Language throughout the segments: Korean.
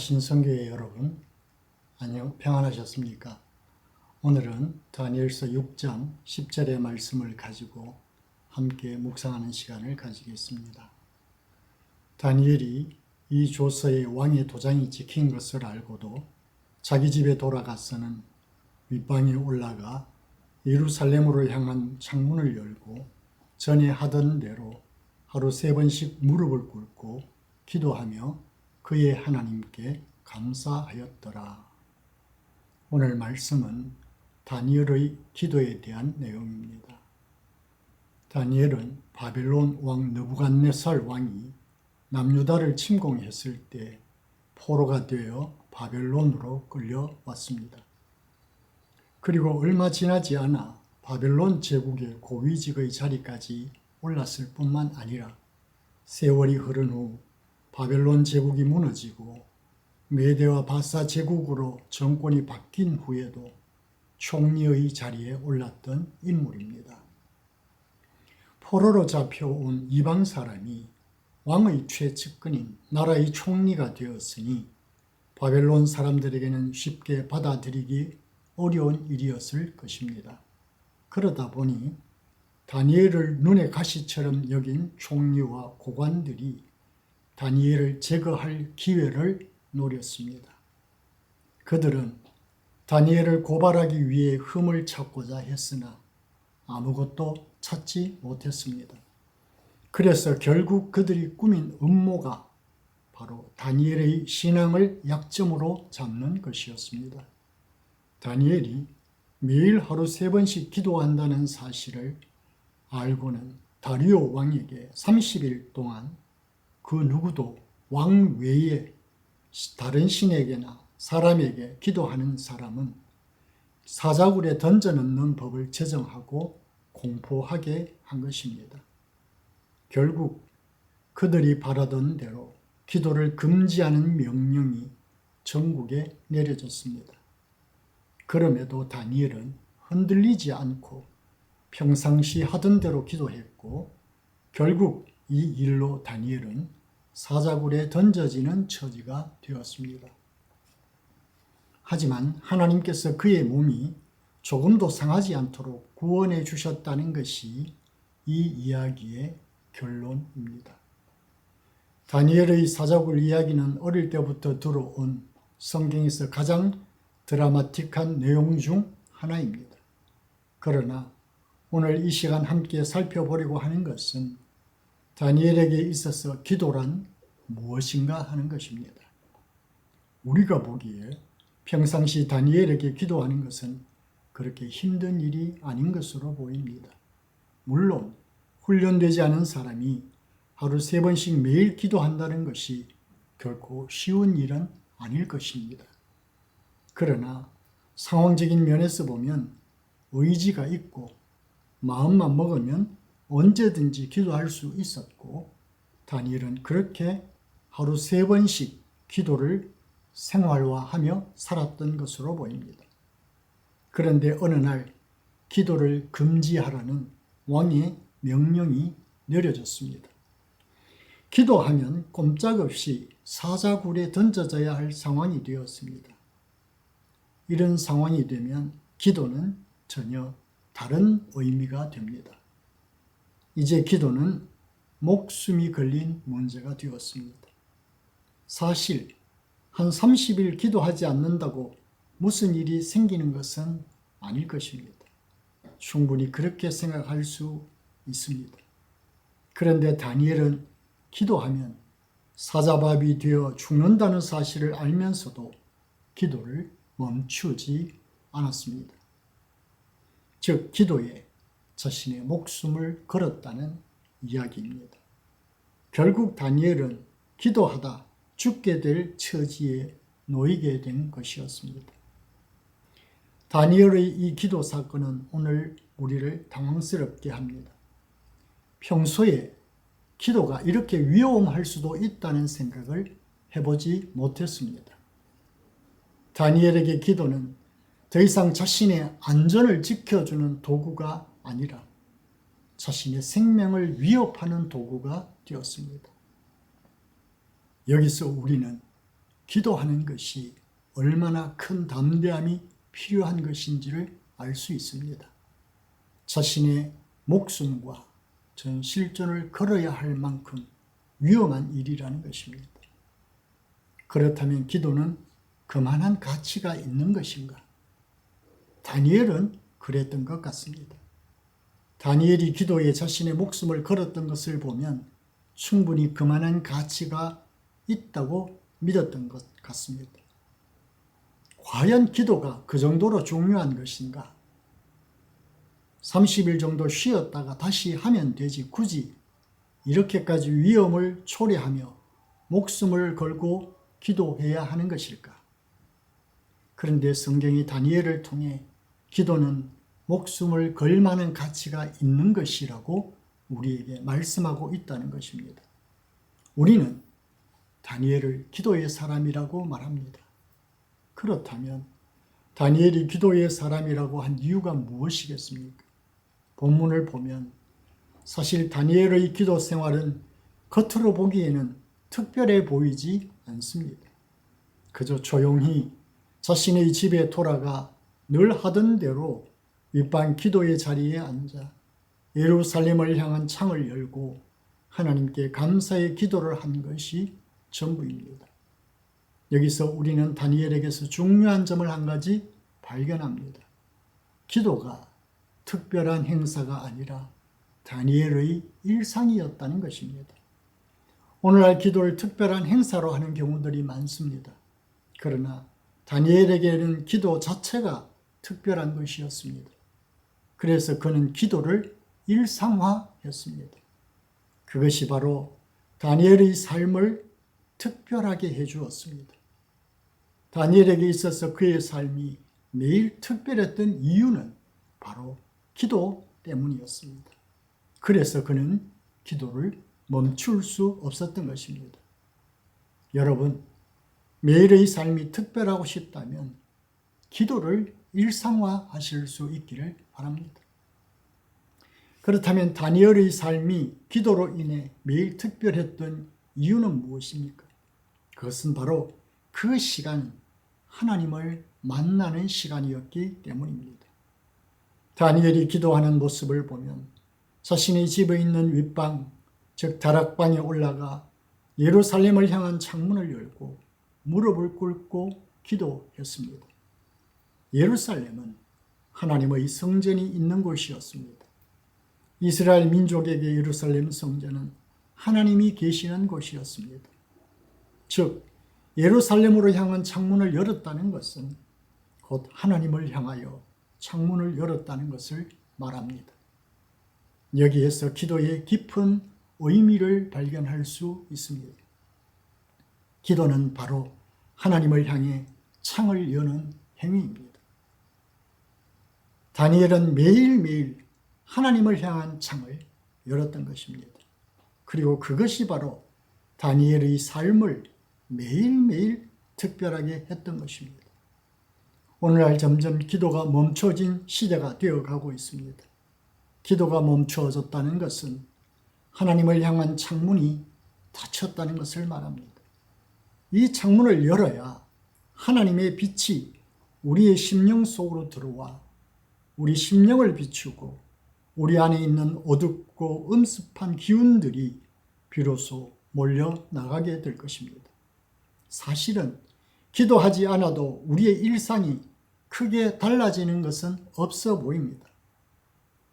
신성교회 여러분, 안녕, 평안하셨습니까? 오늘은 다니엘서 6장 10절의 말씀을 가지고 함께 묵상하는 시간을 가지겠습니다. 다니엘이 이 조서에 왕의 도장이 찍힌 것을 알고도 자기 집에 돌아가서는 윗방에 올라가 예루살렘으로 향한 창문을 열고 전에 하던 대로 하루 3번씩 무릎을 꿇고 기도하며 그의 하나님께 감사하였더라. 오늘 말씀은 다니엘의 기도에 대한 내용입니다. 다니엘은 바벨론 왕 느부갓네살 왕이 남유다를 침공했을 때 포로가 되어 바벨론으로 끌려왔습니다. 그리고 얼마 지나지 않아 바벨론 제국의 고위직의 자리까지 올랐을 뿐만 아니라 세월이 흐른 후 바벨론 제국이 무너지고 메대와 바사 제국으로 정권이 바뀐 후에도 총리의 자리에 올랐던 인물입니다. 포로로 잡혀온 이방 사람이 왕의 최측근인 나라의 총리가 되었으니 바벨론 사람들에게는 쉽게 받아들이기 어려운 일이었을 것입니다. 그러다 보니 다니엘을 눈의 가시처럼 여긴 총리와 고관들이 다니엘을 제거할 기회를 노렸습니다. 그들은 다니엘을 고발하기 위해 흠을 찾고자 했으나 아무것도 찾지 못했습니다. 그래서 결국 그들이 꾸민 음모가 바로 다니엘의 신앙을 약점으로 잡는 것이었습니다. 다니엘이 매일 하루 3번씩 기도한다는 사실을 알고는 다리오 왕에게 30일 동안 그 누구도 왕 외에 다른 신에게나 사람에게 기도하는 사람은 사자굴에 던져넣는 법을 제정하고 공포하게 한 것입니다. 결국 그들이 바라던 대로 기도를 금지하는 명령이 전국에 내려졌습니다. 그럼에도 다니엘은 흔들리지 않고 평상시 하던 대로 기도했고 결국 이 일로 다니엘은 사자굴에 던져지는 처지가 되었습니다. 하지만 하나님께서 그의 몸이 조금도 상하지 않도록 구원해 주셨다는 것이 이 이야기의 결론입니다. 다니엘의 사자굴 이야기는 어릴 때부터 들어온 성경에서 가장 드라마틱한 내용 중 하나입니다. 그러나 오늘 이 시간 함께 살펴보려고 하는 것은 다니엘에게 있어서 기도란 무엇인가 하는 것입니다. 우리가 보기에 평상시 다니엘에게 기도하는 것은 그렇게 힘든 일이 아닌 것으로 보입니다. 물론 훈련되지 않은 사람이 하루 3번씩 매일 기도한다는 것이 결코 쉬운 일은 아닐 것입니다. 그러나 상황적인 면에서 보면 의지가 있고 마음만 먹으면 언제든지 기도할 수 있었고 다니엘은 그렇게 하루 3번씩 기도를 생활화하며 살았던 것으로 보입니다. 그런데 어느 날 기도를 금지하라는 왕의 명령이 내려졌습니다. 기도하면 꼼짝없이 사자굴에 던져져야 할 상황이 되었습니다. 이런 상황이 되면 기도는 전혀 다른 의미가 됩니다. 이제 기도는 목숨이 걸린 문제가 되었습니다. 사실 한 30일 기도하지 않는다고 무슨 일이 생기는 것은 아닐 것입니다. 충분히 그렇게 생각할 수 있습니다. 그런데 다니엘은 기도하면 사자밥이 되어 죽는다는 사실을 알면서도 기도를 멈추지 않았습니다. 즉 기도에 자신의 목숨을 걸었다는 이야기입니다. 결국 다니엘은 기도하다 죽게 될 처지에 놓이게 된 것이었습니다. 다니엘의 이 기도 사건은 오늘 우리를 당황스럽게 합니다. 평소에 기도가 이렇게 위험할 수도 있다는 생각을 해보지 못했습니다. 다니엘에게 기도는 더 이상 자신의 안전을 지켜주는 도구가 아니라 자신의 생명을 위협하는 도구가 되었습니다. 여기서 우리는 기도하는 것이 얼마나 큰 담대함이 필요한 것인지를 알 수 있습니다. 자신의 목숨과 전 실존을 걸어야 할 만큼 위험한 일이라는 것입니다. 그렇다면 기도는 그만한 가치가 있는 것인가? 다니엘은 그랬던 것 같습니다. 다니엘이 기도에 자신의 목숨을 걸었던 것을 보면 충분히 그만한 가치가 있다고 믿었던 것 같습니다. 과연 기도가 그 정도로 중요한 것인가? 30일 정도 쉬었다가 다시 하면 되지 굳이 이렇게까지 위험을 초래하며 목숨을 걸고 기도해야 하는 것일까? 그런데 성경이 다니엘을 통해 기도는 목숨을 걸 만한 가치가 있는 것이라고 우리에게 말씀하고 있다는 것입니다. 우리는 다니엘을 기도의 사람이라고 말합니다. 그렇다면 다니엘이 기도의 사람이라고 한 이유가 무엇이겠습니까? 본문을 보면 사실 다니엘의 기도 생활은 겉으로 보기에는 특별해 보이지 않습니다. 그저 조용히 자신의 집에 돌아가 늘 하던 대로 윗방 기도의 자리에 앉아 예루살렘을 향한 창을 열고 하나님께 감사의 기도를 한 것이 전부입니다. 여기서 우리는 다니엘에게서 중요한 점을 한 가지 발견합니다. 기도가 특별한 행사가 아니라 다니엘의 일상이었다는 것입니다. 오늘날 기도를 특별한 행사로 하는 경우들이 많습니다. 그러나 다니엘에게는 기도 자체가 특별한 것이었습니다. 그래서 그는 기도를 일상화했습니다. 그것이 바로 다니엘의 삶을 특별하게 해주었습니다. 다니엘에게 있어서 그의 삶이 매일 특별했던 이유는 바로 기도 때문이었습니다. 그래서 그는 기도를 멈출 수 없었던 것입니다. 여러분, 매일의 삶이 특별하고 싶다면 기도를 일상화하실 수 있기를 바랍니다. 그렇다면 다니엘의 삶이 기도로 인해 매일 특별했던 이유는 무엇입니까? 그것은 바로 그 시간, 하나님을 만나는 시간이었기 때문입니다. 다니엘이 기도하는 모습을 보면 자신의 집에 있는 윗방, 즉 다락방에 올라가 예루살렘을 향한 창문을 열고 무릎을 꿇고 기도했습니다. 예루살렘은 하나님의 성전이 있는 곳이었습니다. 이스라엘 민족에게 예루살렘 성전은 하나님이 계시는 곳이었습니다. 즉 예루살렘으로 향한 창문을 열었다는 것은 곧 하나님을 향하여 창문을 열었다는 것을 말합니다. 여기에서 기도의 깊은 의미를 발견할 수 있습니다. 기도는 바로 하나님을 향해 창을 여는 행위입니다. 다니엘은 매일매일 하나님을 향한 창을 열었던 것입니다. 그리고 그것이 바로 다니엘의 삶을 매일매일 특별하게 했던 것입니다. 오늘날 점점 기도가 멈춰진 시대가 되어가고 있습니다. 기도가 멈춰졌다는 것은 하나님을 향한 창문이 닫혔다는 것을 말합니다. 이 창문을 열어야 하나님의 빛이 우리의 심령 속으로 들어와 우리 심령을 비추고 우리 안에 있는 어둡고 음습한 기운들이 비로소 몰려 나가게 될 것입니다. 사실은 기도하지 않아도 우리의 일상이 크게 달라지는 것은 없어 보입니다.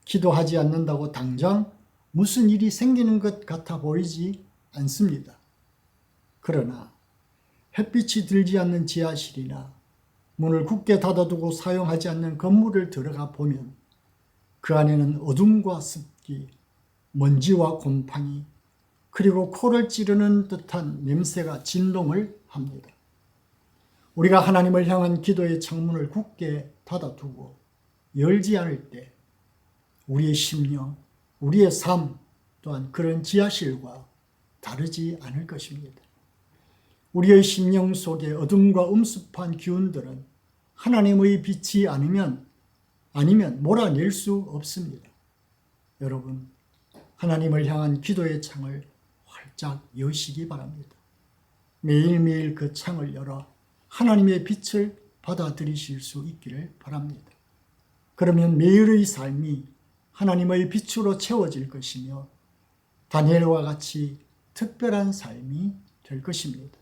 기도하지 않는다고 당장 무슨 일이 생기는 것 같아 보이지 않습니다. 그러나 햇빛이 들지 않는 지하실이나 문을 굳게 닫아두고 사용하지 않는 건물을 들어가 보면 그 안에는 어둠과 습기, 먼지와 곰팡이, 그리고 코를 찌르는 듯한 냄새가 진동을 합니다. 우리가 하나님을 향한 기도의 창문을 굳게 닫아두고 열지 않을 때 우리의 심령, 우리의 삶 또한 그런 지하실과 다르지 않을 것입니다. 우리의 심령 속에 어둠과 음습한 기운들은 하나님의 빛이 아니면 몰아낼 수 없습니다. 여러분, 하나님을 향한 기도의 창을 활짝 여시기 바랍니다. 매일매일 그 창을 열어 하나님의 빛을 받아들이실 수 있기를 바랍니다. 그러면 매일의 삶이 하나님의 빛으로 채워질 것이며 다니엘과 같이 특별한 삶이 될 것입니다.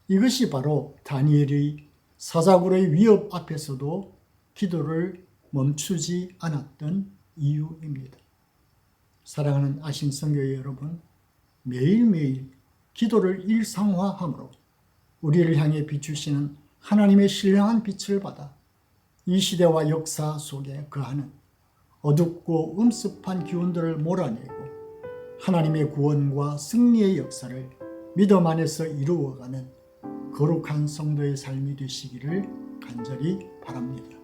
이것이 바로 다니엘의 사자굴의 위협 앞에서도 기도를 멈추지 않았던 이유입니다. 사랑하는 아신성교회 여러분, 매일매일 기도를 일상화함으로 우리를 향해 비추시는 하나님의 신령한 빛을 받아 이 시대와 역사 속에 거하는 어둡고 음습한 기운들을 몰아내고 하나님의 구원과 승리의 역사를 믿음 안에서 이루어가는 거룩한 성도의 삶이 되시기를 간절히 바랍니다.